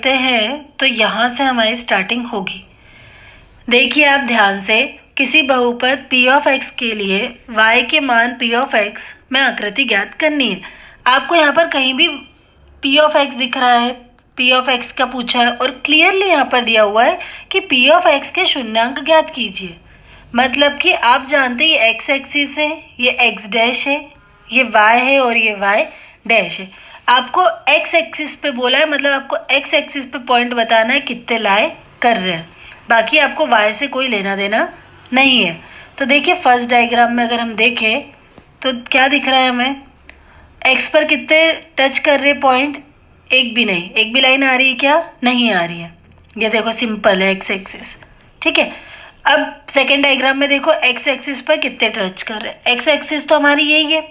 करते हैं तो यहाँ से हमारी स्टार्टिंग होगी। देखिए आप ध्यान से, किसी बहुपद p ऑफ x के लिए y के मान p ऑफ x में आकृति ज्ञात करनी है। आपको यहाँ पर कहीं भी p ऑफ x दिख रहा है, p ऑफ x का पूछा है और क्लियरली यहाँ पर दिया हुआ है कि p ऑफ x के शून्यांक ज्ञात कीजिए। मतलब कि आप जानते हैं ये x एक्सिस है, ये x डैश है, ये y है और ये y डैश है। आपको x एक्सिस पे बोला है, मतलब आपको x एक्सिस पे पॉइंट बताना है कितने लाए कर रहे हैं, बाकी आपको y से कोई लेना देना नहीं है। तो देखिए फर्स्ट डायग्राम में अगर हम देखें तो क्या दिख रहा है हमें, x पर कितने टच कर रहे पॉइंट, एक भी नहीं, एक भी लाइन आ रही है क्या, नहीं आ रही है। ये देखो सिंपल है x एक्सिस, ठीक है। अब सेकेंड डायग्राम में देखो x एक्सिस पर कितने टच कर रहे हैं, x एक्सिस तो हमारी यही है,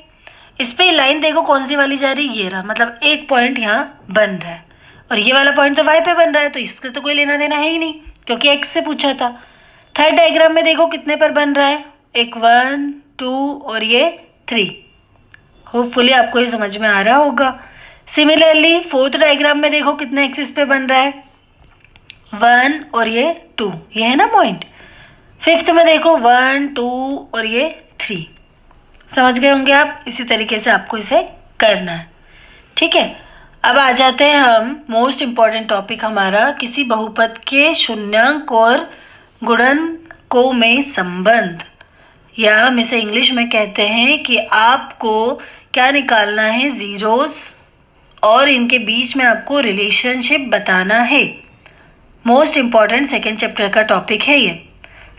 इस पे लाइन देखो कौन सी वाली जा रही है, ये रहा, मतलब एक पॉइंट यहाँ बन रहा है और ये वाला पॉइंट तो y पे बन रहा है, तो इसका तो कोई लेना देना है ही नहीं क्योंकि x से पूछा था। थर्ड डायग्राम में देखो कितने पर बन रहा है, एक 1 2 और ये 3। होपफुली आपको ये समझ में आ रहा होगा। सिमिलरली फोर्थ डायग्राम में देखो कितने एक्सिस पे बन रहा है, 1 और ये 2, ये है ना पॉइंट। फिफ्थ में देखो 1 2 और ये 3। समझ गए होंगे आप, इसी तरीके से आपको इसे करना है, ठीक है। अब आ जाते हैं हम मोस्ट इम्पॉर्टेंट टॉपिक हमारा, किसी बहुपद के शून्यांक और गुणनकों में संबंध, या हम इसे इंग्लिश में कहते हैं कि आपको क्या निकालना है, जीरोस, और इनके बीच में आपको रिलेशनशिप बताना है। मोस्ट इम्पॉर्टेंट सेकेंड चैप्टर का टॉपिक है ये।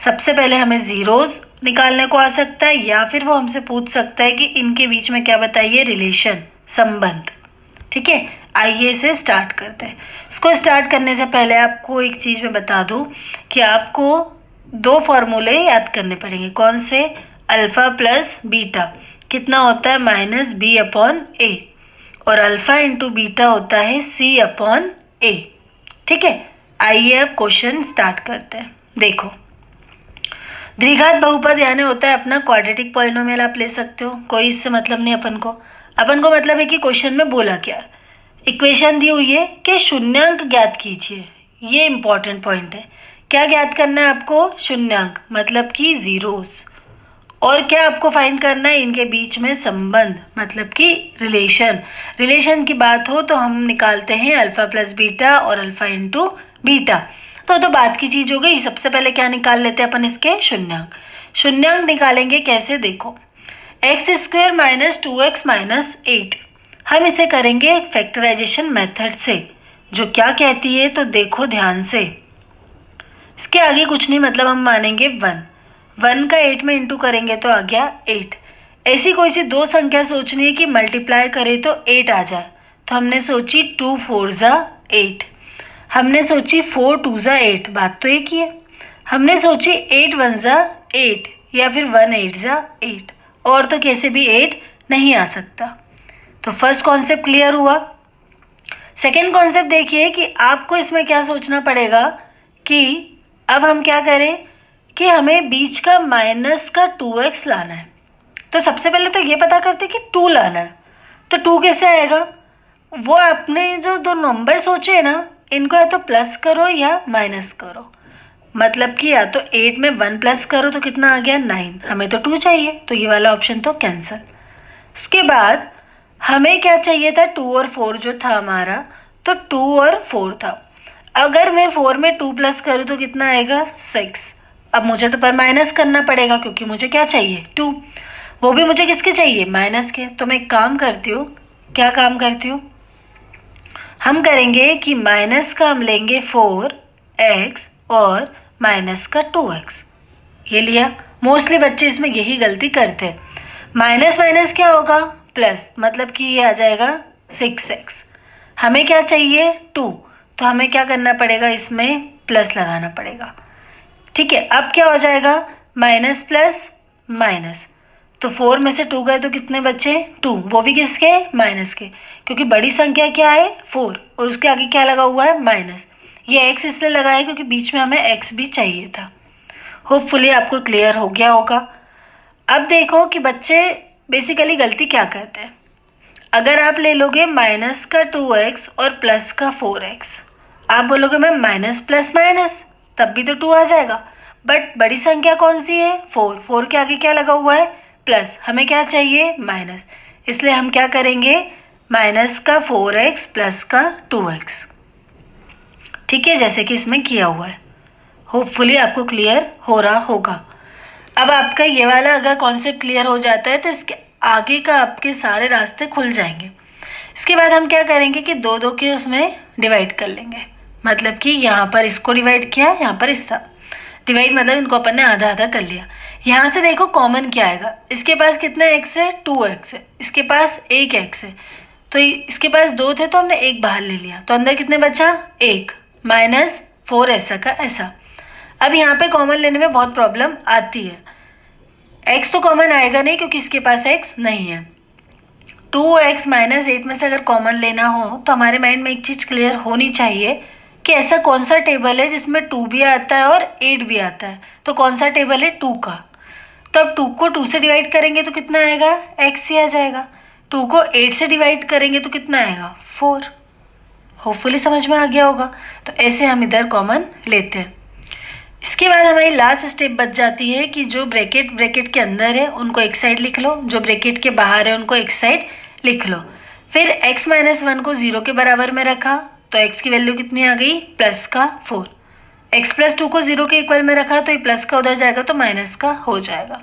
सबसे पहले हमें जीरोस निकालने को आ सकता है, या फिर वो हमसे पूछ सकता है कि इनके बीच में क्या बताइए, रिलेशन, संबंध, ठीक है। आइए इसे स्टार्ट करते हैं। इसको स्टार्ट करने से पहले आपको एक चीज़ मैं बता दूं कि आपको दो फॉर्मूले याद करने पड़ेंगे। कौन से, अल्फ़ा प्लस बीटा कितना होता है, -b/a, और अल्फ़ा इंटू बीटा होता है c/a, ठीक है। आइए अब क्वेश्चन स्टार्ट करते हैं। देखो, द्विघात बहुपद यानी होता है अपना क्वाड्रेटिक पॉलिनोमियल, आप ले सकते हो, कोई इससे मतलब नहीं अपन को मतलब है कि क्वेश्चन में बोला क्या, इक्वेशन दी हुई है कि शून्यांक ज्ञात कीजिए। ये इंपॉर्टेंट पॉइंट है, क्या ज्ञात करना है आपको, शून्यांक, मतलब कि जीरोस, और क्या आपको फाइंड करना है, इनके बीच में संबंध, मतलब कि रिलेशन की बात हो तो हम निकालते हैं अल्फ़ा प्लस बीटा और अल्फ़ा इंटू बीटा। तो बात की चीज़ हो गई। सबसे पहले क्या निकाल लेते हैं अपन, इसके शून्यांक निकालेंगे कैसे, देखो x² - 2x - 8, हम इसे करेंगे फैक्टराइजेशन मेथड से, जो क्या कहती है तो देखो ध्यान से, इसके आगे कुछ नहीं, मतलब हम मानेंगे 1 का 8 में इंटू करेंगे तो आ गया 8। ऐसी कोई सी दो संख्या सोचनी है कि मल्टीप्लाई करें तो 8 आ जाए, तो हमने सोची 2 4 ज़ा 8, हमने सोची 4 2 ज़ा 8, बात तो एक ही है। हमने सोची 8 1 ज़ा 8, या फिर 1 8 ज़ा 8, और तो कैसे भी 8 नहीं आ सकता। तो फर्स्ट कॉन्सेप्ट क्लियर हुआ। सेकेंड कॉन्सेप्ट देखिए कि आपको इसमें क्या सोचना पड़ेगा कि अब हम क्या करें कि हमें बीच का माइनस का 2x लाना है। तो सबसे पहले तो ये पता करते कि 2 लाना है, तो 2 कैसे आएगा, वो आपने जो दो नंबर सोचे हैं ना, इनको या तो प्लस करो या माइनस करो, मतलब कि या तो 8 में 1 प्लस करो तो कितना आ गया 9, हमें तो 2 चाहिए, तो ये वाला ऑप्शन तो कैंसिल। उसके बाद हमें क्या चाहिए था, 2 और 4 जो था हमारा, तो 2 और 4 था। अगर मैं 4 में 2 प्लस करूँ तो कितना आएगा 6। अब मुझे तो पर माइनस करना पड़ेगा क्योंकि मुझे क्या चाहिए 2, वो भी मुझे किसके चाहिए, माइनस के। तो मैं एक काम करती हूँ, क्या काम करती हूँ, हम करेंगे कि माइनस का हम लेंगे 4x और माइनस का 2x, ये लिया। मोस्टली बच्चे इसमें यही गलती करते हैं, माइनस माइनस क्या होगा प्लस, मतलब कि ये आ जाएगा 6x। हमें क्या चाहिए 2, तो हमें क्या करना पड़ेगा, इसमें प्लस लगाना पड़ेगा, ठीक है। अब क्या हो जाएगा, माइनस प्लस माइनस, तो 4 में से 2 गए तो कितने बचे 2, वो भी किसके, माइनस के, क्योंकि बड़ी संख्या क्या है 4 और उसके आगे क्या लगा हुआ है माइनस। ये x इसलिए लगा है क्योंकि बीच में हमें x भी चाहिए था। होपफुली आपको क्लियर हो गया होगा। अब देखो कि बच्चे बेसिकली गलती क्या करते हैं, अगर आप ले लोगे माइनस का 2x और प्लस का 4x, आप बोलोगे मैम माइनस प्लस माइनस, तब भी तो 2 आ जाएगा, बट बड़ी संख्या कौन सी है 4, 4 के आगे क्या लगा हुआ है प्लस, हमें क्या चाहिए माइनस, इसलिए हम क्या करेंगे माइनस का 4x प्लस का 2x। ठीक है, जैसे कि इसमें किया हुआ है। होपफुली आपको क्लियर हो रहा होगा। अब आपका ये वाला अगर कॉन्सेप्ट क्लियर हो जाता है तो इसके आगे का आपके सारे रास्ते खुल जाएंगे। इसके बाद हम क्या करेंगे कि दो दो के उसमें डिवाइड कर लेंगे, मतलब कि यहाँ पर इसको डिवाइड किया, यहाँ पर इसका डिवाइड, मतलब इनको अपन ने आधा आधा कर लिया। यहाँ से देखो कॉमन क्या आएगा, इसके पास कितना x है 2x है, इसके पास 1x है, तो इसके पास 2 थे तो हमने 1 बाहर ले लिया, तो अंदर कितने बचा 1 माइनस 4 ऐसा का ऐसा। अब यहाँ पे कॉमन लेने में बहुत प्रॉब्लम आती है, x तो कॉमन आएगा नहीं क्योंकि इसके पास x नहीं है। 2x माइनस 8 में से अगर कॉमन लेना हो तो हमारे माइंड में एक चीज़ क्लियर होनी चाहिए कि ऐसा कौन सा टेबल है जिसमें 2 भी आता है और 8 भी आता है, तो कौन सा टेबल है 2 का। तो अब 2 को 2 से डिवाइड करेंगे तो कितना आएगा x ही आ जाएगा, 2 को 8 से डिवाइड करेंगे तो कितना आएगा 4। होपफुली समझ में आ गया होगा। तो ऐसे हम इधर कॉमन लेते हैं। इसके बाद हमारी लास्ट स्टेप बच जाती है कि जो ब्रैकेट के अंदर है उनको एक साइड लिख लो, जो ब्रैकेट के बाहर है उनको एक साइड लिख लो। फिर x माइनस 1 को 0 के बराबर में रखा तो x की वैल्यू कितनी आ गई प्लस का 4। x प्लस 2 को 0 के इक्वल में रखा तो ये प्लस का उधर जाएगा तो माइनस का हो जाएगा।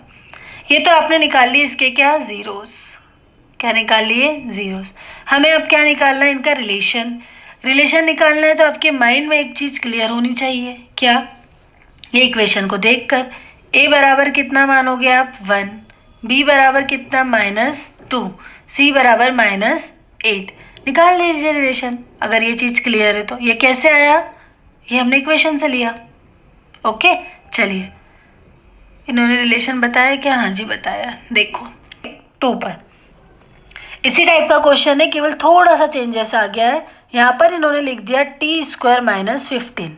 ये तो आपने निकाल लिए इसके क्या जीरोस, क्या निकाल लिए जीरोस। हमें अब क्या निकालना है इनका रिलेशन निकालना है। तो आपके माइंड में एक चीज़ क्लियर होनी चाहिए, क्या, ये इक्वेशन को देखकर a बराबर कितना मानोगे आप 1, b बराबर कितना -2, c बराबर -8, निकाल लीजिए रिलेशन। अगर ये चीज़ क्लियर है तो ये कैसे आया, ये हमने इक्वेशन से लिया। ओके चलिए, इन्होंने रिलेशन बताया क्या, हाँ जी बताया, देखो 2 पर। इसी टाइप का क्वेश्चन है, केवल थोड़ा सा चेंजेस आ गया है। यहाँ पर इन्होंने लिख दिया t² - 15,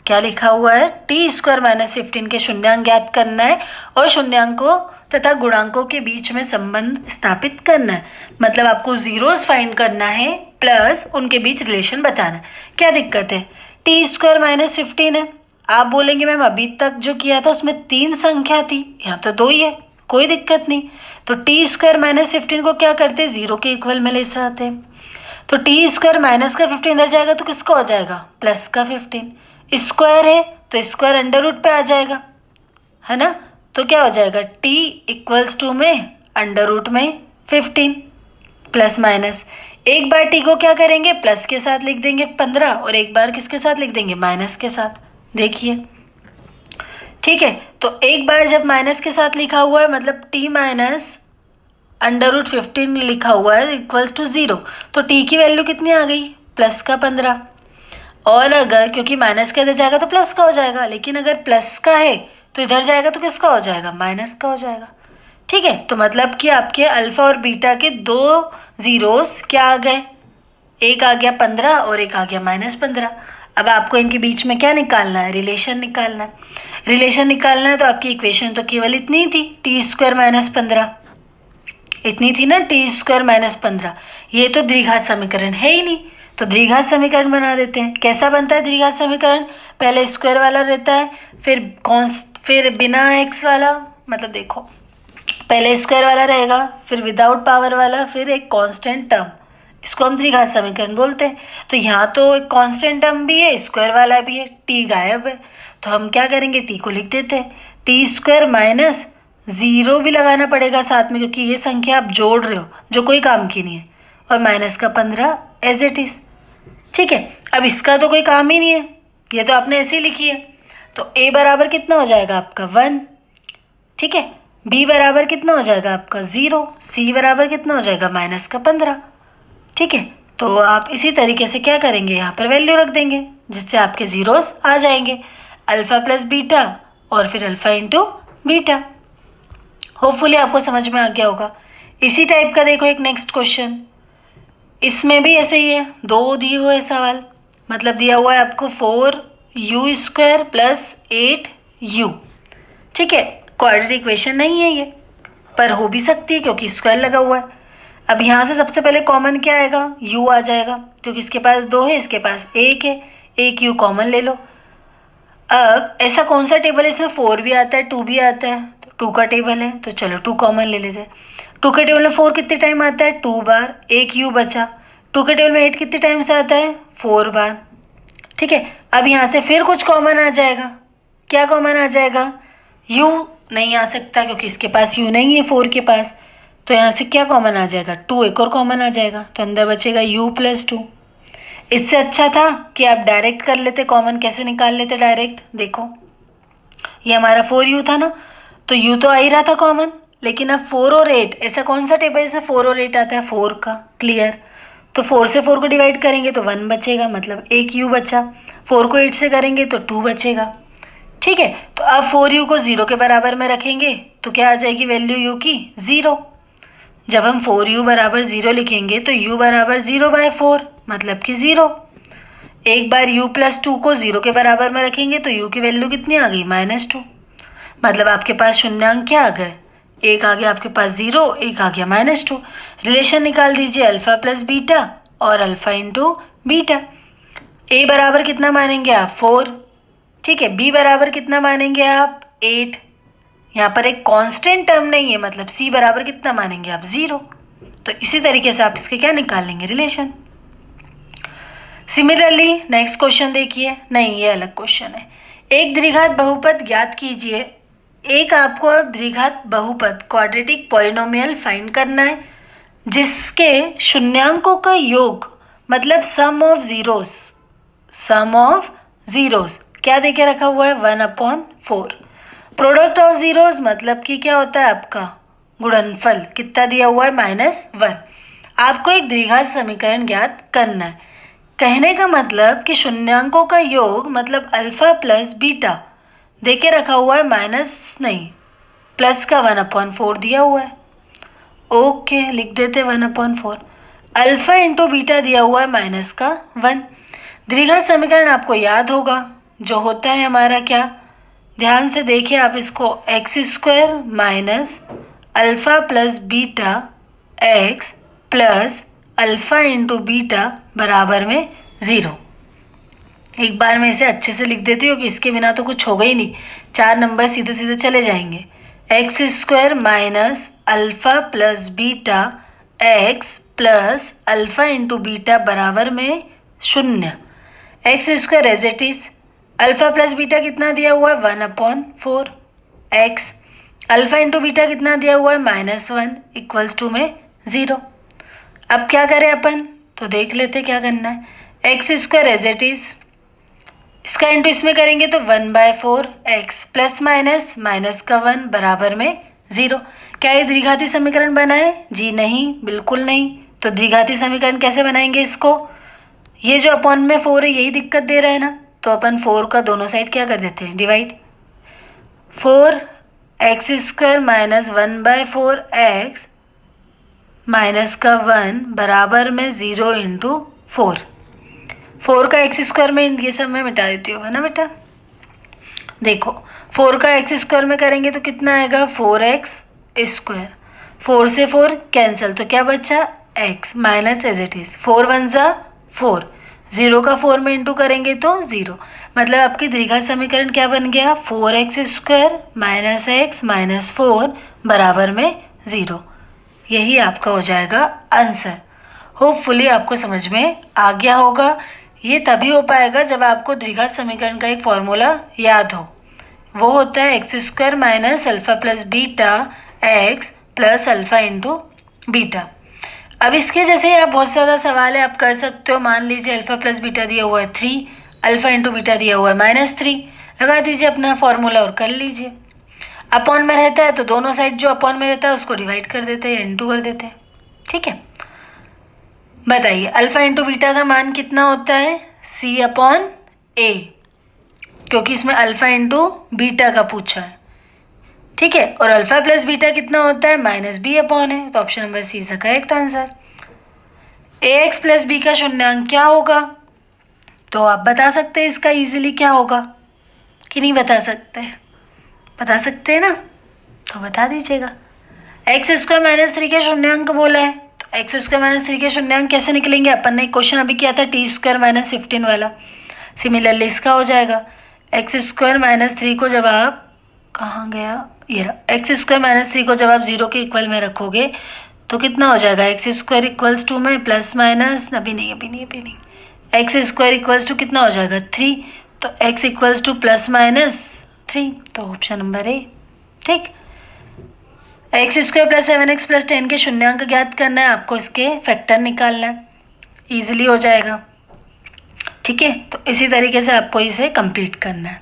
क्या लिखा हुआ है t² - 15 के शून्यांक ज्ञात करना है और शून्यांकों तथा गुणांकों के बीच में संबंध स्थापित करना है, मतलब आपको जीरोस फाइंड करना है प्लस उनके बीच रिलेशन बताना है। क्या दिक्कत है, t² - 15 है, आप बोलेंगे मैम अभी तक जो किया था उसमें 3 संख्या थी, यहाँ तो 2 ही है, कोई दिक्कत नहीं। तो t² - 15 को क्या करते 0 के इक्वल में ले जाते हैं, तो t² माइनस का 15 इधर जाएगा तो किसका हो जाएगा प्लस का 15, स्क्वायर है तो स्क्वायर अंडर रूट पे आ जाएगा, है ना, तो क्या हो जाएगा t इक्वल्स टू में अंडर रूट में 15 प्लस माइनस। एक बार t को क्या करेंगे प्लस के साथ लिख देंगे 15 और एक बार किसके साथ लिख देंगे माइनस के साथ, देखिए ठीक है। तो एक बार जब माइनस के साथ लिखा हुआ है मतलब t माइनस अंडर रूट 15 लिखा हुआ है इक्वल्स टू 0, तो t की वैल्यू कितनी आ गई प्लस का 15, और अगर क्योंकि माइनस का इधर जाएगा तो प्लस का हो जाएगा, लेकिन अगर प्लस का है तो इधर जाएगा तो किसका हो जाएगा माइनस का हो जाएगा। ठीक है, तो मतलब कि आपके अल्फा और बीटा के 2 जीरोस क्या आ गए, एक आ गया 15 और एक आ गया -15। अब आपको इनके बीच में क्या निकालना है, रिलेशन निकालना है। रिलेशन निकालना है तो आपकी इक्वेशन तो केवल इतनी थी t² - 15, इतनी थी ना t² - 15, ये तो द्विघात समीकरण है ही नहीं, तो द्विघात समीकरण बना देते हैं। कैसा बनता है द्विघात समीकरण, पहले स्क्वायर वाला रहता है, फिर बिना x वाला, मतलब देखो पहले स्क्वायर वाला रहेगा, फिर विदाउट पावर वाला, फिर एक कांस्टेंट टर्म, इसको हम द्विघात समीकरण बोलते हैं। तो यहाँ तो एक कांस्टेंट टर्म भी है, स्क्वायर वाला भी है, t गायब है, तो हम क्या करेंगे t को लिख देते हैं, t² माइनस 0 भी लगाना पड़ेगा साथ में क्योंकि ये संख्या आप जोड़ रहे हो जो कोई काम की नहीं है, और माइनस का 15 एज इट इज़। ठीक है, अब इसका तो कोई काम ही नहीं है, ये तो आपने ऐसे ही लिखी है, तो a बराबर कितना हो जाएगा आपका 1, ठीक है, b बराबर कितना हो जाएगा आपका 0, c बराबर कितना हो जाएगा माइनस का 15। ठीक है, तो आप इसी तरीके से क्या करेंगे यहाँ पर वैल्यू रख देंगे जिससे आपके जीरोस आ जाएंगे, अल्फ़ा प्लस बीटा और फिर अल्फ़ा इंटू बीटा। होपफुली आपको समझ में आ गया होगा। इसी टाइप का देखो एक नेक्स्ट क्वेश्चन, इसमें भी ऐसे ही है, 2 दिए हुए सवाल, मतलब दिया हुआ है आपको 4u² + 8u। ठीक है, क्वाड्रेटिक इक्वेशन नहीं है ये, पर हो भी सकती है क्योंकि स्क्वायर लगा हुआ है। अब यहाँ से सबसे पहले कॉमन क्या आएगा u आ जाएगा क्योंकि इसके पास 2 है, इसके पास 1 है, एक यू कॉमन ले लो। अब ऐसा कौन सा टेबल है इसमें 4 भी आता है 2 भी आता है, तो 2 का टेबल है तो चलो 2 कॉमन ले लेते हैं। 2 के टेबल में 4 कितने टाइम आता है 2 बार, एक यू बचा। 2 के टेबल में 8 कितने टाइम से आता है 4 बार। ठीक है, अब यहाँ से फिर कुछ कॉमन आ जाएगा। क्या कॉमन आ जाएगा? यू नहीं आ सकता क्योंकि इसके पास यू नहीं है 4 के पास, तो यहाँ से क्या कॉमन आ जाएगा 2, एक और कॉमन आ जाएगा तो अंदर बचेगा u प्लस 2। इससे अच्छा था कि आप डायरेक्ट कर लेते। कॉमन कैसे निकाल लेते डायरेक्ट? देखो ये हमारा 4u था ना, तो u तो आ ही रहा था कॉमन, लेकिन अब 4 और 8, ऐसा कौन सा टेबल है 4 और 8 आता है 4 का। क्लियर? तो 4 से 4 को डिवाइड करेंगे तो 1 बचेगा, मतलब एक u बचा। 4 को 8 से करेंगे तो 2 बचेगा। ठीक है, तो अब 4u को 0 के बराबर में रखेंगे तो क्या आ जाएगी वैल्यू u की 0। जब हम 4u बराबर 0 लिखेंगे तो u बराबर 0/4 मतलब कि 0। एक बार u प्लस 2 को 0 के बराबर में रखेंगे तो u की वैल्यू कितनी आ गई -2, मतलब आपके पास शून्यांक क्या आ गए, एक आ गया आपके पास 0, एक आ गया -2। रिलेशन निकाल दीजिए अल्फा प्लस बीटा और अल्फा इंटू बीटा। a बराबर कितना मानेंगे आप 4, ठीक है, b बराबर कितना मानेंगे आप 8। यहाँ पर एक कांस्टेंट टर्म नहीं है, मतलब c बराबर कितना मानेंगे आप 0। तो इसी तरीके से आप इसके क्या निकाल लेंगे रिलेशन। सिमिलरली नेक्स्ट क्वेश्चन देखिए, नहीं ये अलग क्वेश्चन है। एक द्विघात बहुपद ज्ञात कीजिए। एक आपको अब द्विघात बहुपद क्वाड्रेटिक पॉलिनोमियल फाइंड करना है जिसके शून्यांकों का योग मतलब सम ऑफ जीरोस क्या देके रखा हुआ है 1/4। प्रोडक्ट ऑफ जीरोस मतलब कि क्या होता है आपका गुणनफल, कितना दिया हुआ है -1। आपको एक द्विघात समीकरण ज्ञात करना है। कहने का मतलब कि शून्यांकों का योग मतलब अल्फा प्लस बीटा देके रखा हुआ है, माइनस नहीं प्लस का 1/4 दिया हुआ है। ओके लिख देते 1/4। अल्फा इंटू बीटा दिया हुआ है -1। द्विघात समीकरण आपको याद होगा जो होता है हमारा क्या, ध्यान से देखिए आप इसको, x² minus alpha plus beta x plus alpha into beta बराबर में 0। एक बार मैं इसे अच्छे से लिख देती हूँ कि इसके बिना तो कुछ होगा ही नहीं, 4 नंबर सीधे सीधे चले जाएंगे। x² minus alpha plus beta x plus alpha into beta बराबर में 0। x² as it is, alpha plus beta कितना दिया हुआ है 1/4, x अल्फ़ा इंटू बीटा कितना दिया हुआ है -1 इक्वल्स टू में 0। अब क्या करें अपन, तो देख लेते क्या करना है। x² एज इट इज़, इसका इंटू इसमें करेंगे तो 1/4 x प्लस माइनस का 1 बराबर में 0। क्या ये द्विघाती समीकरण बना है? जी नहीं, बिल्कुल नहीं। तो द्विघाती समीकरण कैसे बनाएंगे इसको, ये जो अपॉन में 4 है यही दिक्कत दे रहा है ना, तो अपन 4 का दोनों साइड क्या कर देते हैं divide. 4x² minus 1/4 x minus का 1 बराबर में 0 इंटू 4। 4 का x² में ये सब मैं मिटा देती हूँ, है ना बेटा। देखो 4 का x² में करेंगे तो कितना आएगा 4x²। 4 से 4 कैंसिल तो क्या बचा x minus as it is 4 1 ज़ा 4, 0 का 4 में इंटू करेंगे तो 0, मतलब आपकी द्विघात समीकरण क्या बन गया 4x² माइनस x माइनस 4 बराबर में 0। यही आपका हो जाएगा आंसर। होपफुली आपको समझ में आ गया होगा। ये तभी हो पाएगा जब आपको द्विघात समीकरण का एक फॉर्मूला याद हो, वो होता है x² minus alpha plus beta x plus alpha into beta. अब इसके जैसे ही आप बहुत ज़्यादा सवाल है आप कर सकते हो। मान लीजिए अल्फ़ा प्लस बीटा दिया हुआ है 3, अल्फ़ा इंटू बीटा दिया हुआ है -3, लगा दीजिए अपना फॉर्मूला और कर लीजिए। अपॉन में रहता है तो दोनों साइड जो अपॉन में रहता है उसको डिवाइड कर देते हैं, इंटू कर देते हैं। ठीक है, बताइए अल्फ़ा इंटू बीटा का मान कितना होता है c/a, क्योंकि इसमें अल्फ़ा इंटू बीटा का पूछा है। ठीक है, और अल्फ़ा प्लस बीटा कितना होता है -b/a है, तो ऑप्शन नंबर सी इसका correct answer. ax plus b का शून्यांक क्या होगा, तो आप बता सकते हैं इसका इजीली क्या होगा कि नहीं बता सकते, बता सकते हैं ना, तो बता दीजिएगा। x² माइनस 3 के शून्यांक बोला है, तो x² माइनस 3 के शून्यांक कैसे निकलेंगे, अपन ने एक क्वेश्चन अभी किया था t² माइनस 15 वाला। सिमिलरली इसका हो जाएगा एक्स स्क्वायर माइनस 3 को जब आप कहाँ गया ये रहा, एक्स स्क्वायर माइनस 3 को जब आप 0 के इक्वल में रखोगे तो कितना हो जाएगा, एक्स स्क्वायर इक्वल्स टू में प्लस माइनस अभी नहीं एक्स स्क्वायर इक्वल्स टू कितना हो जाएगा 3, तो x equals two plus minus 3, तो ऑप्शन नंबर ए। ठीक, x square plus 7x plus 10 के शून्यांक ज्ञात करना है, आपको इसके फैक्टर निकालना है, ईजिली हो जाएगा। ठीक है, तो इसी तरीके से आपको इसे कंप्लीट करना है।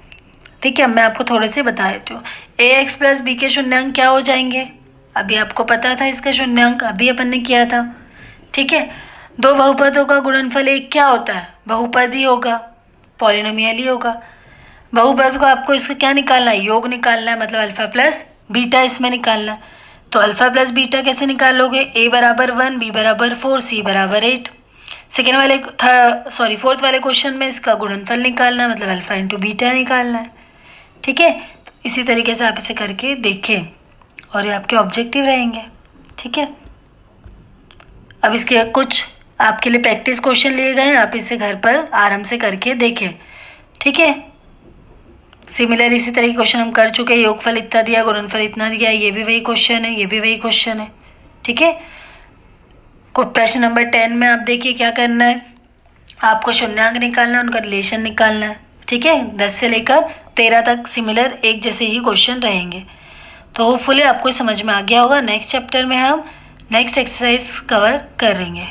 ठीक है, मैं आपको थोड़े से बता देती हूँ। ए एक्स प्लस बी के शून्यांक क्या हो जाएंगे, अभी आपको पता था इसका शून्यांक, अभी अपन ने किया था। ठीक है, दो बहुपदों का गुणनफल एक क्या होता है, बहुपद ही होगा, पॉलिनोमियल ही होगा। बहुपद को आपको इसका क्या निकालना है, योग निकालना है, मतलब अल्फा प्लस बीटा इसमें निकालना है। तो अल्फा प्लस बीटा कैसे निकालोगे, ए बराबर 1, बी बराबर 4, सी बराबर 8। सेकेंड वाले फोर्थ वाले क्वेश्चन में इसका गुणनफल निकालना है, मतलब अल्फा इंटू बीटा निकालना है। ठीक है, तो इसी तरीके से आप इसे करके देखें और ये आपके ऑब्जेक्टिव रहेंगे। ठीक है, अब इसके कुछ आपके लिए प्रैक्टिस क्वेश्चन लिए गए हैं, आप इसे घर पर आराम से करके देखें। ठीक है, सिमिलर इसी तरह के क्वेश्चन हम कर चुके हैं, योगफल इतना दिया, गुणनफल इतना दिया, ये भी वही क्वेश्चन है, ये भी वही क्वेश्चन है। ठीक है, प्रश्न नंबर 10 में आप देखिए क्या करना है, आपको शून्यांक निकालना है, उनका रिलेशन निकालना है। ठीक है, 10 से लेकर 13 तक सिमिलर एक जैसे ही क्वेश्चन रहेंगे। तो होपफुली आपको समझ में आ गया होगा। नेक्स्ट चैप्टर में हम नेक्स्ट एक्सरसाइज कवर करेंगे।